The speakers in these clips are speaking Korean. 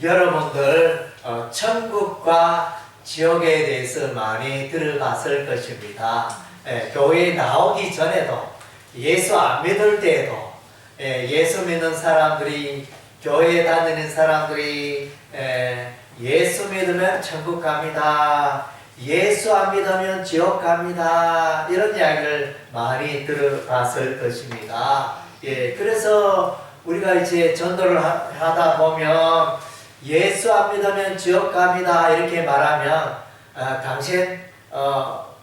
여러분들 천국과 지옥에 대해서 많이 들어봤을 것입니다. 교회에 나오기 전에도 예수 안 믿을 때에도 예수 믿는 사람들이 교회에 다니는 사람들이 예수 믿으면 천국 갑니다. 예수 안 믿으면 지옥 갑니다. 이런 이야기를 많이 들어봤을 것입니다. 그래서 우리가 이제 전도를 하다 보면 예수 안 믿으면 지옥 갑니다. 이렇게 말하면 당신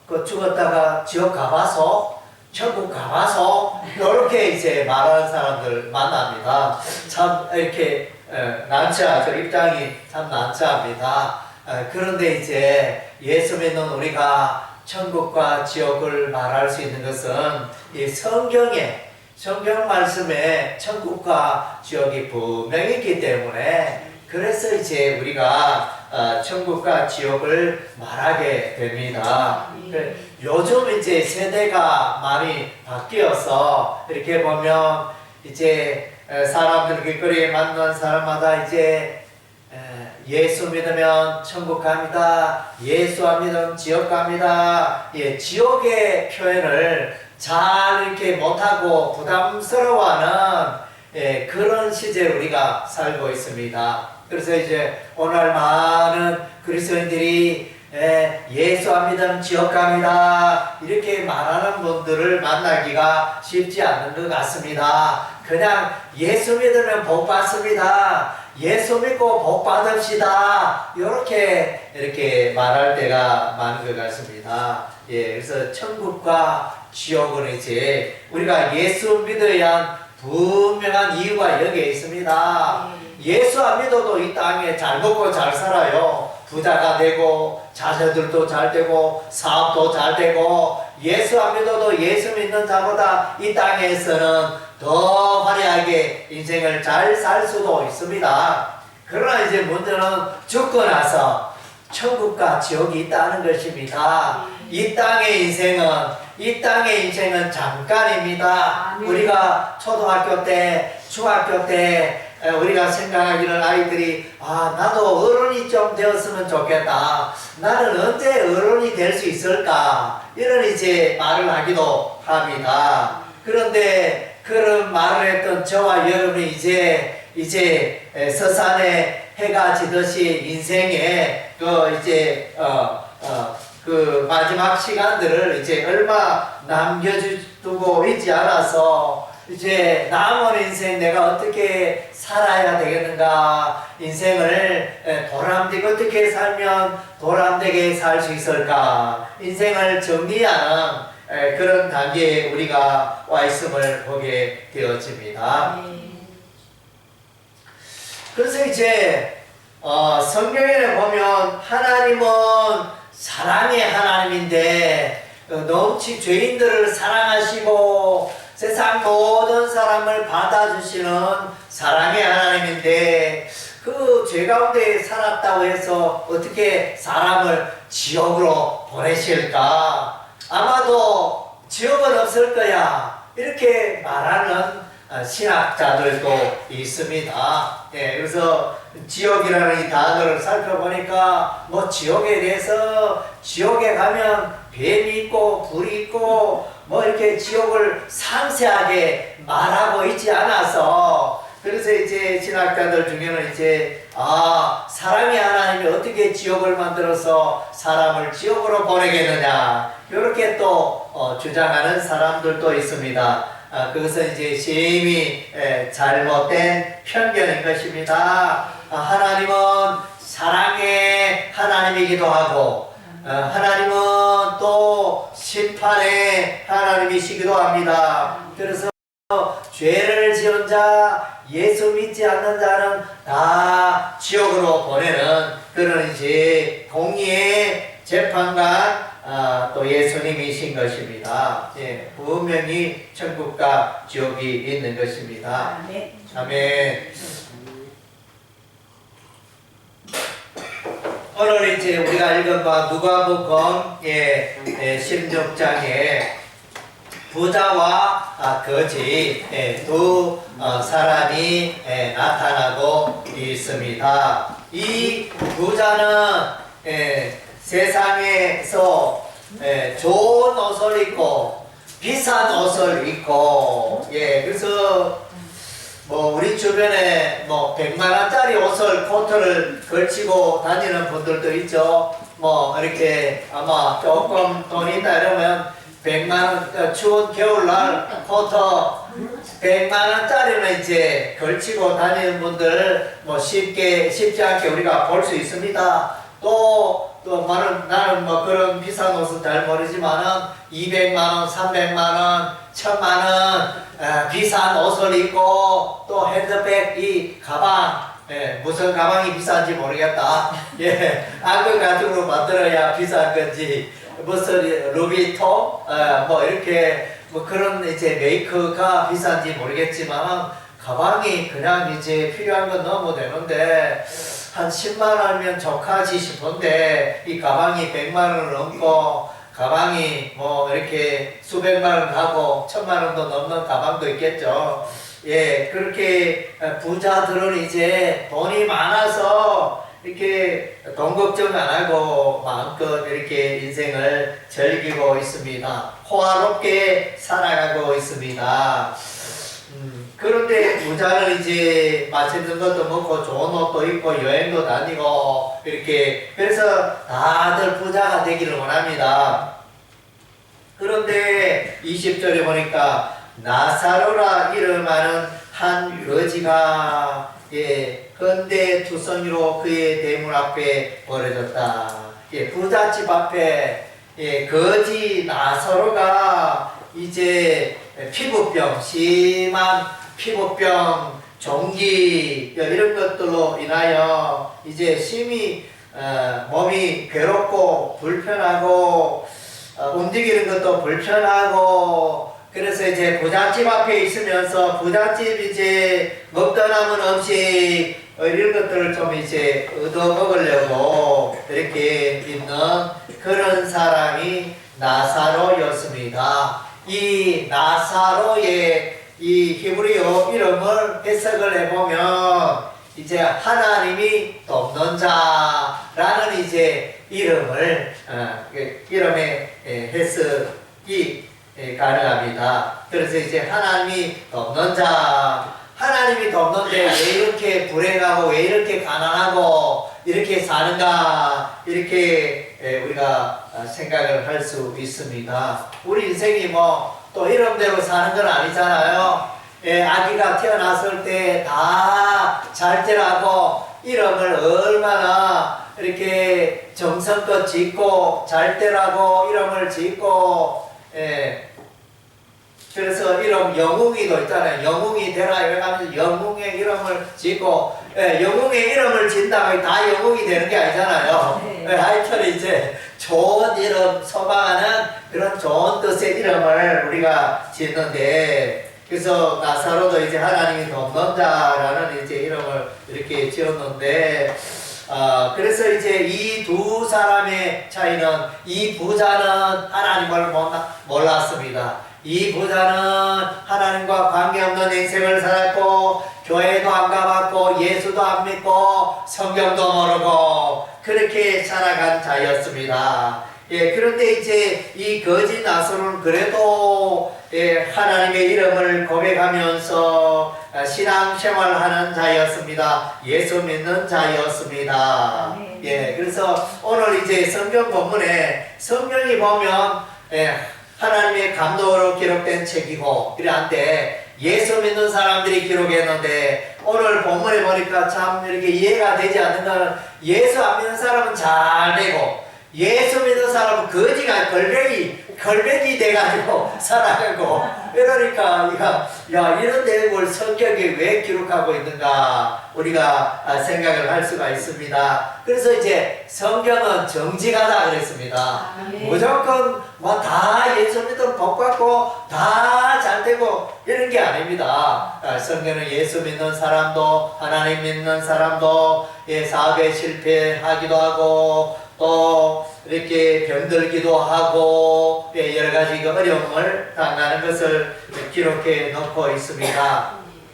죽었다가 지옥 가봐서 천국 가봐서 이렇게 이제 말하는 사람들 만납니다. 참 이렇게 난처하죠. 입장이 참 난처합니다. 그런데 이제 예수 믿는 우리가 천국과 지옥을 말할 수 있는 것은 이 성경 말씀에 천국과 지옥이 분명히 있기 때문에 그래서 이제 우리가 천국과 지옥을 말하게 됩니다. 요즘 이제 세대가 많이 바뀌어서 이렇게 보면 이제 사람들 길거리에 만난 사람마다 이제 예수 믿으면 천국 갑니다. 예수 안 믿으면 지옥 갑니다. 지옥의 표현을 잘 이렇게 못하고 부담스러워하는 그런 시대에 우리가 살고 있습니다. 그래서 이제 오늘 많은 그리스도인들이 예수 안 믿으면 지옥 갑니다. 이렇게 말하는 분들을 만나기가 쉽지 않은 것 같습니다. 그냥 예수 믿으면 복 받습니다. 예수 믿고 복 받읍시다. 이렇게 말할 때가 많은 것 같습니다. 그래서 천국과 지옥은 이제 우리가 예수 믿어야 한 분명한 이유가 여기에 있습니다. 예수 안 믿어도 이 땅에 잘 먹고 잘 살아요. 부자가 되고 자녀들도 잘 되고 사업도 잘 되고 예수 안 믿어도 예수 믿는 자보다 이 땅에서는 더 화려하게 인생을 잘 살 수도 있습니다. 그러나 이제 문제는 죽고 나서 천국과 지옥이 있다는 것입니다. 이 땅의 인생은 잠깐입니다. 우리가 초등학교 때, 중학교 때 우리가 생각하기는 아이들이 나도 어른이 좀 되었으면 좋겠다. 나는 언제 어른이 될 수 있을까? 이런 이제 말을 하기도 합니다. 그런데 그런 말을 했던 저와 여러분이 이제 서산에 해가 지듯이 인생에 그 마지막 시간들을 이제 얼마 남겨두고 있지 않아서 이제 남은 인생 내가 어떻게 살아야 되겠는가, 인생을 보람되게 어떻게 살면 보람되게 살 수 있을까, 인생을 정리하는 그런 단계에 우리가 와 있음을 보게 되어집니다. 그래서 이제 성경에 보면 하나님은 사랑의 하나님인데 넘치 죄인들을 사랑하시고 세상 모든 사람을 받아주시는 사랑의 하나님인데 그 죄 가운데 살았다고 해서 어떻게 사람을 지옥으로 보내실까? 아마도 지옥은 없을 거야. 이렇게 말하는 신학자들도 있습니다. 그래서 지옥이라는 이 단어를 살펴보니까 지옥에 대해서 지옥에 가면 뱀이 있고 불이 있고 이렇게 지옥을 상세하게 말하고 있지 않아서 그래서 이제 신학자들 중에는 이제 사랑의 하나님이 어떻게 지옥을 만들어서 사람을 지옥으로 보내겠느냐 이렇게 또 주장하는 사람들도 있습니다. 그것은 이제 심히 잘못된 편견인 것입니다. 하나님은 사랑의 하나님이기도 하고 하나님은 또 심판의 하나님이시기도 합니다. 그래서 죄를 지은 자, 예수 믿지 않는 자는 다 지옥으로 보내는 그런 이제 공의의 재판관 또 예수님이신 것입니다. 분명히 천국과 지옥이 있는 것입니다. 아멘. 오늘 이제 우리가 읽은 바 누가복음 16장에 부자와 거지 두 사람이 나타나고 있습니다. 이 부자는 세상에서 좋은 옷을 입고 비싼 옷을 입고 그래서 우리 주변에 100만 원짜리 옷을 코트를 걸치고 다니는 분들도 있죠. 이렇게 아마 조금 돈이 있다 이러면 100만 원 추운 겨울날 코트 100만 원짜리는 이제 걸치고 다니는 분들 쉽지 않게 우리가 볼 수 있습니다. 또 나는 그런 비싼 옷은 잘 모르지만은 200만 원, 300만 원, 1000만 원 비싼 옷을 입고 또 핸드백, 이 가방, 무슨 가방이 비싼지 모르겠다. 악을 가죽으로 만들어야 비싼 건지 무슨 루비통, 이렇게 그런 이제 메이크가 비싼지 모르겠지만 가방이 그냥 이제 필요한 건 넣으면 되는데 한 10만 원이면 족하지 싶은데 이 가방이 100만 원을 넘고 가방이 이렇게 수백만 원 하고 1000만 원도 넘는 가방도 있겠죠. 그렇게 부자들은 이제 돈이 많아서 이렇게 돈 걱정 안 하고 마음껏 이렇게 인생을 즐기고 있습니다. 호화롭게 살아가고 있습니다. 그런데 부자는 이제 맛있는 것도 먹고 좋은 옷도 입고 여행도 다니고 이렇게 그래서 다들 부자가 되기를 원합니다. 그런데 20절에 보니까 나사로라 이름하는 한 거지가 건대 투성이로 그의 대문 앞에 버려졌다. 부잣집 앞에 거지 나사로가 이제 피부병, 심한 피부병, 종기 이런 것들로 인하여 이제 심히 몸이 괴롭고 불편하고 움직이는 것도 불편하고 그래서 이제 부잣집 앞에 있으면서 부잣집 이제 먹다 남은 음식 이런 것들을 좀 이제 얻어 먹으려고 이렇게 있는 그런 사람이 나사로였습니다. 이 나사로의 이 히브리어 이름을 해석을 해보면 이제 하나님이 돕는 자라는 이제 이름의 해석이 가능합니다. 그래서 이제 하나님이 돕는 자, 하나님이 돕는데 왜 이렇게 불행하고 왜 이렇게 가난하고 이렇게 사는가 이렇게 우리가 생각을 할 수 있습니다. 우리 인생이 또 이름대로 사는 건 아니잖아요. 아기가 태어났을 때 다 잘 되라고 이름을 얼마나 이렇게 정성껏 짓고 잘 되라고 이름을 짓고 그래서 이름 영웅이도 있잖아요. 영웅이 되라 이러면서 영웅의 이름을 짓고 영웅의 이름을 짓다고 다 영웅이 되는 게 아니잖아요. 하여튼 이제 좋은 이름 소망하는 그런 좋은 뜻의 이름을 우리가 짓는데 그래서 나사로도 이제 하나님이 돕는 자라는 이제 이름을 이렇게 지었는데 그래서 이제 이 두 사람의 차이는 이 부자는 하나님을 몰랐습니다. 이 부자는 하나님과 관계없는 인생을 살았고 교회도 안 가봤고 예수도 안 믿고 성경도 모르고 그렇게 살아간 자였습니다. 그런데 이제 이 거지 나사로는 그래도 하나님의 이름을 고백하면서 신앙생활하는 자였습니다. 예수 믿는 자였습니다. 그래서 오늘 이제 성경 본문에 성경이 보면 하나님의 감동으로 기록된 책이고 이러한데 예수 믿는 사람들이 기록했는데 오늘 본문에 보니까 참 이렇게 이해가 되지 않는 것은 예수 안 믿는 사람은 잘 되고 예수 믿는 사람은 거지가 걸뱅이 돼가지고 살아가고 그러니까 이런 내용을 성경에 왜 기록하고 있는가 우리가 생각을 할 수가 있습니다. 그래서 이제 성경은 정직하다 그랬습니다. 무조건 다 예수 믿으면 복 받고 다 잘 되고 이런 게 아닙니다. 성경은 예수 믿는 사람도 하나님 믿는 사람도 사업에 실패하기도 하고 또 이렇게 병들기도 하고 여러 가지 어려움을 당하는 것을 기록해 놓고 있습니다.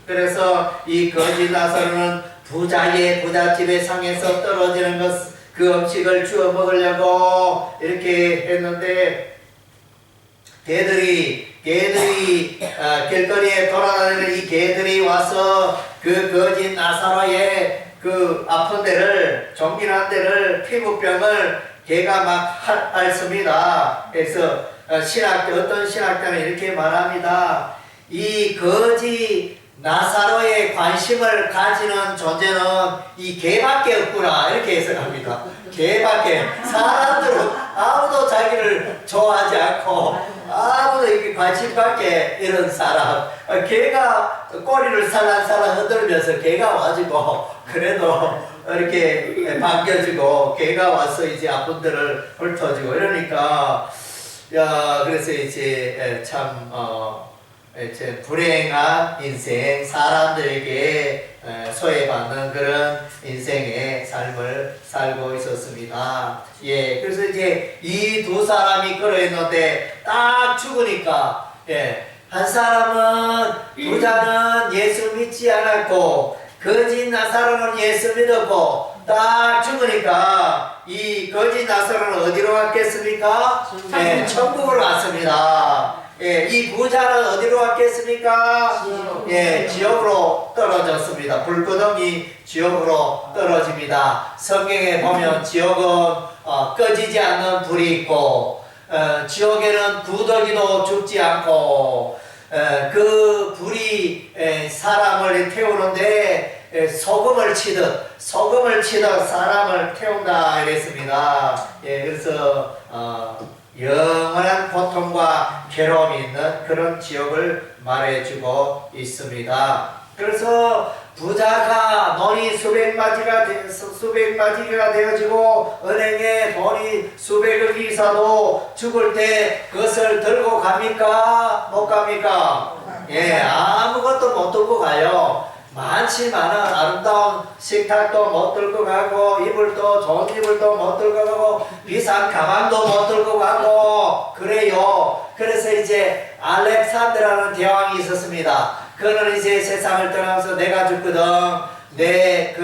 그래서 이 거지 나사로는 부잣집의 상에서 떨어지는 그 음식을 주워 먹으려고 이렇게 했는데 개들이 길거리에 돌아다니는 이 개들이 와서 그 거진 나사로의 그 아픈 데를, 종긴한 데를, 피부병을 개가 막 핥습니다. 그래서 어떤 신학자는 이렇게 말합니다. 이 거지 나사로의 관심을 가지는 존재는 이 개밖에 없구나, 이렇게 해석합니다. 개밖에. 사람들은 아무도 자기를 좋아하지 않고 아무도 이렇게 관심밖에 이런 사람. 개가 꼬리를 살랑살랑 흔들면서 개가 와가지고 그래도 이렇게 반겨주고, 개가 와서 이제 아픈 데를 훑어주고 이러니까, 그래서 이제 참 이제 불행한 인생, 사람들에게 소외받는 그런 인생의 삶을 살고 있었습니다. 예, 그래서 이제 이 두 사람이 그러했는데 딱 죽으니까, 한 사람은, 부자는 예수 믿지 않았고 거짓 나사로는 예수 믿었고, 딱 죽으니까 이 거짓 나사로는 어디로 갔겠습니까? 천국으로 갔습니다. 이 부자는 어디로 갔겠습니까? 지옥으로 떨어졌습니다. 불구덩이 지옥으로 떨어집니다. 성경에 보면 지옥은 꺼지지 않는 불이 있고, 지옥에는 구더기도 죽지 않고, 그 불이 사람을 태우는데 소금을 치듯 사람을 태운다 이랬습니다. 그래서 영원한 고통과 괴로움이 있는 그런 지옥을 말해주고 있습니다. 그래서 부자가 돈이 수백 마디가 되어지고 은행에 돈이 수백억이 있어도 죽을 때 그것을 들고 갑니까? 못 갑니까? 아무것도 못 들고 가요. 많지만은 아름다운 식탁도 못 들고 가고, 좋은 이불도 못 들고 가고, 비싼 가방도 못 들고 가고 그래요. 그래서 이제 알렉산드라는 대왕이 있었습니다. 그는 이제 세상을 떠나면서 내가 죽거든 내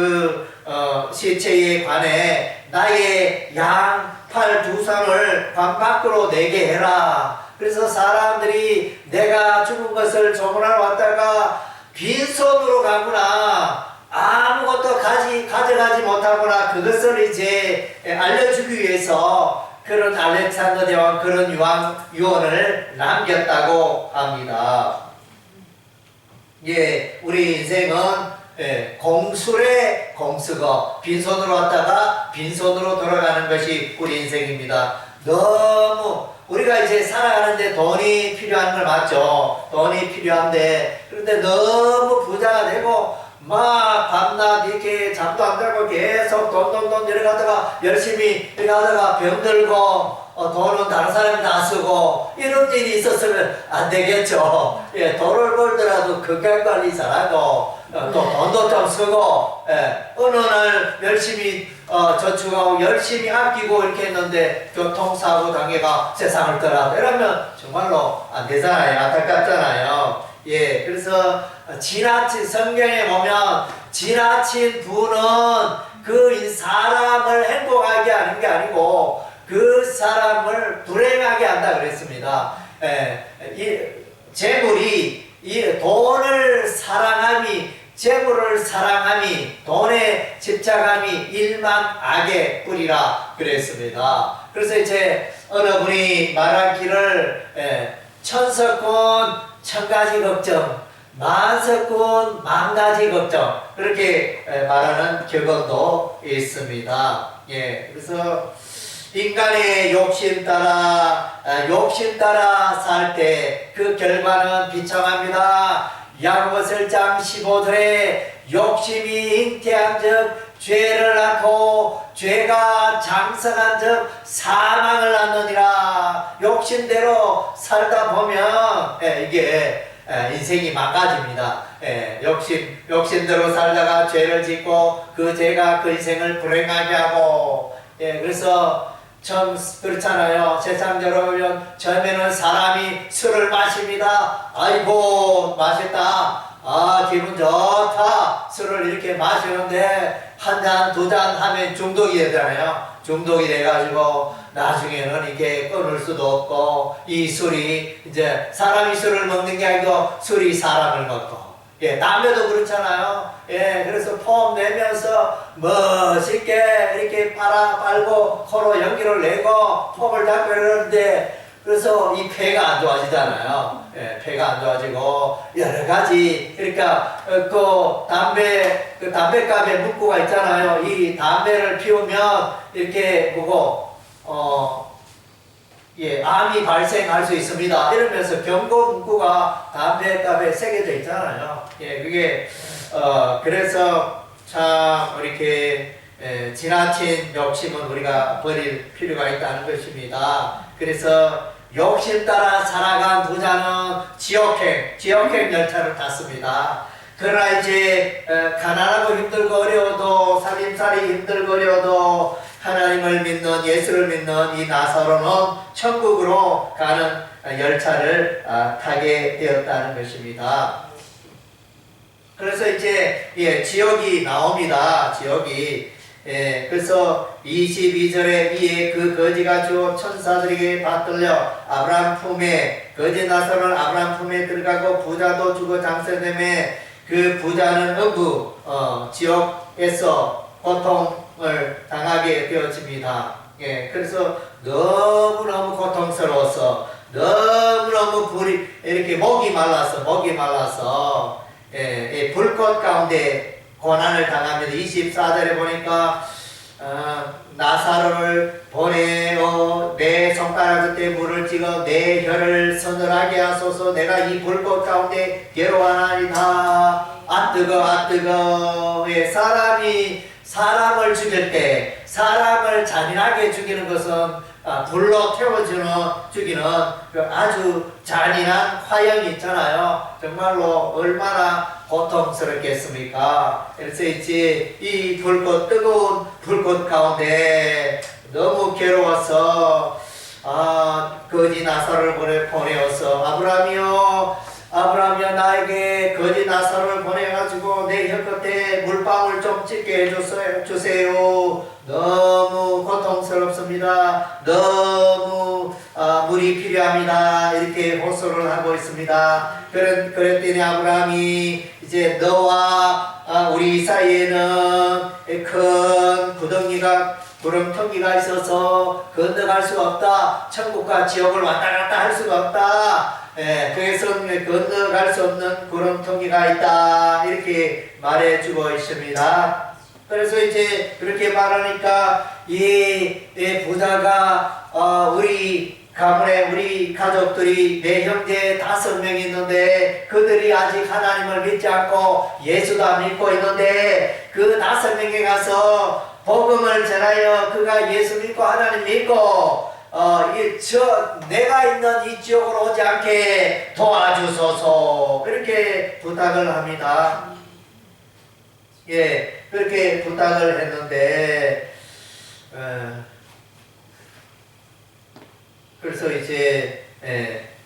시체에 관해 나의 양팔 두 손을 관 밖으로 내게 해라. 그래서 사람들이 내가 죽은 것을 조문하러 왔다가 빈손으로 가구나, 아무것도 가져가지 못하구나, 그것을 이제 알려주기 위해서 그런 알렉산더 대왕 그런 유언을 남겼다고 합니다. 우리 인생은 공술의 공수거, 빈손으로 왔다가 빈손으로 돌아가는 것이 우리 인생입니다. 너무 우리가 이제 살아가는데 돈이 필요한 걸 맞죠. 돈이 필요한데, 그런데 너무 부자가 되고 막 밤낮 이렇게 잠도 안 자고 계속 돈 이렇게 하다가 열심히 이렇게 하다가 병들고 돈은 다른 사람이 다 쓰고 이런 일이 있었으면 안 되겠죠. 돈을 벌더라도 건강관리 잘하고 또 돈도 좀 쓰고, 어느 날 열심히 저축하고 열심히 아끼고 이렇게 했는데 교통사고 당해가 세상을 떠나고 이러면 정말로 안 되잖아요. 안타깝잖아요. 그래서 지나친, 성경에 보면 지나친 부는 그 사람을 행복하게 하는 게 아니고 그 사람을 불행하게 한다 그랬습니다. 재물을 사랑함이 돈에 집착함이 일만 악의 뿌리라 그랬습니다. 그래서 이제 어느 분이 말하기를 천석군 천가지 걱정, 만석군 만가지 걱정, 그렇게 말하는 격언도 있습니다. 그래서 인간의 욕심 따라 살 때 그 결과는 비참합니다. 야고보서 1장 15절에 욕심이 잉태한 즉 죄를 낳고 죄가 장성한 즉 사망을 낳느니라. 욕심대로 살다 보면 이게 인생이 망가집니다. 욕심대로 살다가 죄를 짓고 그 죄가 그 인생을 불행하게 하고, 그래서 참 그렇잖아요. 세상적으로 보면 처음에는 사람이 술을 마십니다. 아이고 맛있다. 기분 좋다. 술을 이렇게 마시는데 한 잔, 두 잔 하면 중독이 되잖아요. 중독이 돼가지고 나중에는 이게 끊을 수도 없고 이 술이 이제 사람이 술을 먹는 게 아니고 술이 사람을 먹고 담배도 그렇잖아요. 그래서 폼 내면서 멋있게 이렇게 빨고 코로 연기를 내고 폼을 잡고 이러는데 그래서 이 폐가 안 좋아지잖아요. 폐가 안 좋아지고 여러 가지 그러니까 그 담배갑에 문구가 있잖아요. 이 담배를 피우면 이렇게 암이 발생할 수 있습니다. 이러면서 경고 문구가 담배갑에 새겨져 있잖아요. 그게 그래서 참 이렇게 지나친 욕심은 우리가 버릴 필요가 있다는 것입니다. 그래서 욕심 따라 살아간 부자는 지옥행 열차를 탔습니다. 그러나 이제 가난하고 힘들고 어려워도 살림살이 힘들고 어려워도 하나님을 믿는 예수를 믿는 이 나사로는 천국으로 가는 열차를 타게 되었다는 것입니다. 그래서 이제 지옥이 나옵니다. 지옥이 그래서 22절에 이에 그 거지가 주 천사들에게 받들려 아브라함 품에 거지 나사로는 아브라함 품에 들어가고 부자도 죽어 장사되매 그 부자는 지옥에서 고통을 당하게 되어집니다. 그래서 너무너무 고통스러워서 너무너무 불이 이렇게 목이 말라서 불꽃 가운데 고난을 당합니다. 24절에 보니까 나사로를 보내어 내 손가락 끝에 물을 찍어 내 혀를 서늘하게 하소서. 내가 이 불꽃 가운데 괴로워하나이다. 아 뜨거. 사람이 사람을 죽일 때 사람을 잔인하게 죽이는 것은 불로 죽이는 그 아주 잔인한 화형이 있잖아요. 정말로 얼마나 고통스럽겠습니까? 그래서 이제 이 뜨거운 불꽃 가운데 너무 괴로워서 거지 나사로를 보내어서 아브라함이여 나에게 거지 나사로를 보내가지고 내 혀끝에 물방울 좀 찍게 해주세요. 너무 고통스럽습니다. 너무 물이 필요합니다. 이렇게 호소를 하고 있습니다. 그랬더니 아브라함이 이제 너와 우리 사이에는 큰 구름텅이가 있어서 건너갈 수가 없다. 천국과 지옥을 왔다 갔다 할 수가 없다. 그래서 건너갈 수 없는 구름텅이가 있다. 이렇게 말해주고 있습니다. 그래서 이제 그렇게 말하니까 이 부자가 우리 가문에 우리 가족들이 내 형제 5명 있는데 그들이 아직 하나님을 믿지 않고 예수도 안 믿고 있는데 그 5명에 가서 복음을 전하여 그가 예수 믿고 하나님 믿고 내가 있는 이 지역으로 오지 않게 도와주소서. 그렇게 부탁을 합니다. 그렇게 부탁을 했는데 그래서 이제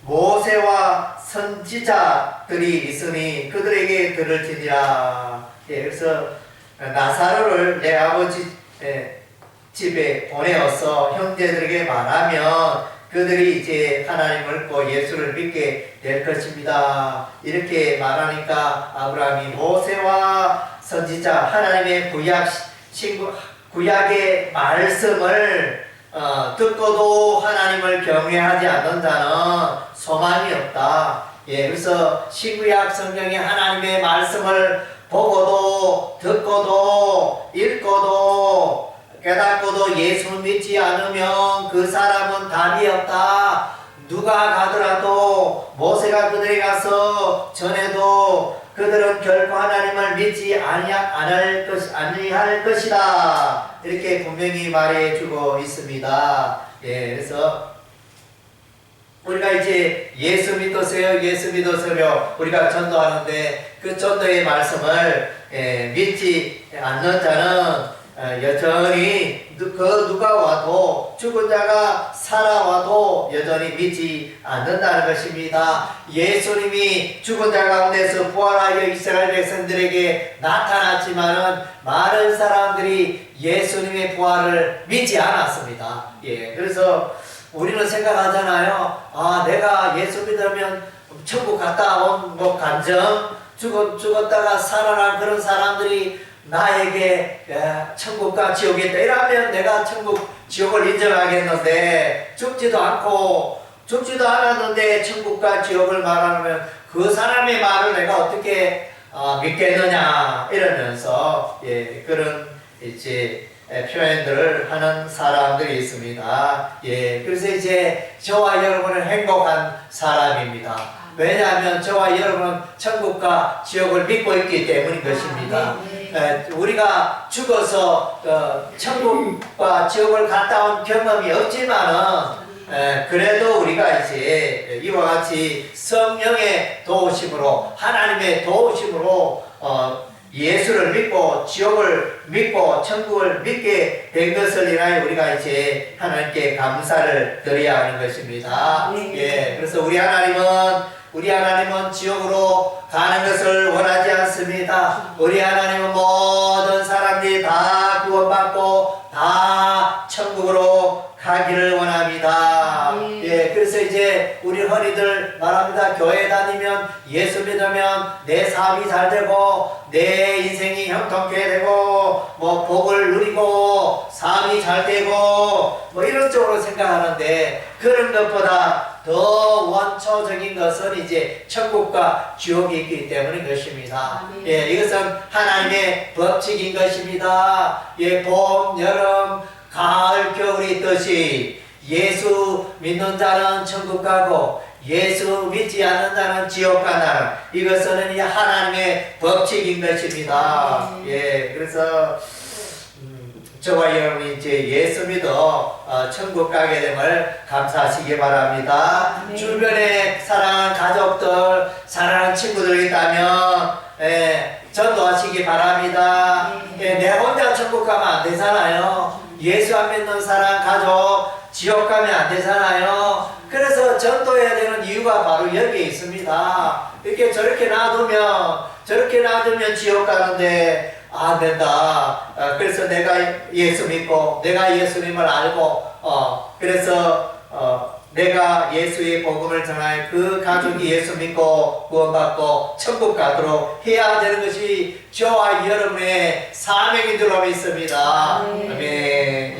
모세와 선지자들이 있으니 그들에게 들을지니라. 그래서 나사로를 내 아버지 집에 보내어서 형제들에게 말하면 그들이 이제 하나님을 믿고 예수를 믿게 될 것입니다. 이렇게 말하니까 아브라함이 모세와 선지자 하나님의 구약의 말씀을 듣고도 하나님을 경외하지 않는 자는 소망이 없다. 그래서 신구약 성경의 하나님의 말씀을 보고도 듣고도 읽고도 깨닫고도 예수 믿지 않으면 그 사람은 답이 없다. 누가 가더라도 모세가 그들에게 가서 전해도 그들은 결코 하나님을 믿지 아니할 것이다. 이렇게 분명히 말해주고 있습니다. 그래서 우리가 이제 예수 믿으세요 우리가 전도하는데 그 전도의 말씀을 믿지 않는 자는 여전히 누가 와도 죽은 자가 살아와도 여전히 믿지 않는다는 것입니다. 예수님이 죽은 자 가운데서 부활하여 이스라엘 백성들에게 나타났지만은 많은 사람들이 예수님의 부활을 믿지 않았습니다. 예, 그래서 우리는 생각하잖아요. 아, 내가 예수 믿으면 천국 갔다 온 뭐 간증, 죽었다가 살아난 그런 사람들이 나에게 천국과 지옥이 있다 이러면 내가 천국 지옥을 인정하겠는데, 죽지도 않았는데 천국과 지옥을 말하면 그 사람의 말을 내가 어떻게 믿겠느냐 이러면서 그런 이제 표현들을 하는 사람들이 있습니다. 그래서 이제 저와 여러분은 행복한 사람입니다. 왜냐하면 저와 여러분은 천국과 지옥을 믿고 있기 때문인 것입니다. 우리가 죽어서 천국과 지옥을 갔다 온 경험이 없지만은 그래도 우리가 이제 이와 같이 성령의 도우심으로, 하나님의 도우심으로 예수를 믿고 지옥을 믿고 천국을 믿게 된 것을 인하여 우리가 이제 하나님께 감사를 드려야 하는 것입니다. 그래서 우리 하나님은 지옥으로 가는 것을 원하지 않습니다. 우리 하나님은 모든 사람들이 다 구원받고 다 천국으로 가기를 원합니다. 그래서 이제 우리 흔히들 말합니다. 교회 다니면, 예수 믿으면 내 삶이 잘 되고 내 인생이 형통케 되고 뭐 복을 누리고 삶이 잘 되고 뭐 이런 쪽으로 생각하는데, 그런 것보다 더 원초적인 것은 이제 천국과 지옥이 있기 때문인 것입니다. 이것은 하나님의 법칙인 것입니다. 봄, 여름, 가을, 겨울이 있듯이 예수 믿는 자는 천국 가고 예수 믿지 않는 자는 지옥 가는, 이것은 하나님의 법칙인 것입니다. 그래서 저와 여러분이 이제 예수 믿어 천국 가게 됨을 감사하시기 바랍니다. 주변에 사랑하는 가족들, 사랑하는 친구들 있다면 전도하시기 바랍니다. 내 혼자 천국 가면 안 되잖아요. 예수 안 믿는 사랑 가족 지옥 가면 안 되잖아요. 그래서 전도해야 되는 이유가 바로 여기에 있습니다. 이렇게 저렇게 놔두면 지옥 가는데 안 된다. 그래서 내가 예수 믿고 내가 예수님을 알고 그래서 내가 예수의 복음을 전하여 그 가족이 예수 믿고 구원받고 천국 가도록 해야 되는 것이 저와 여러분의 사명인 줄로 믿습니다. 아멘.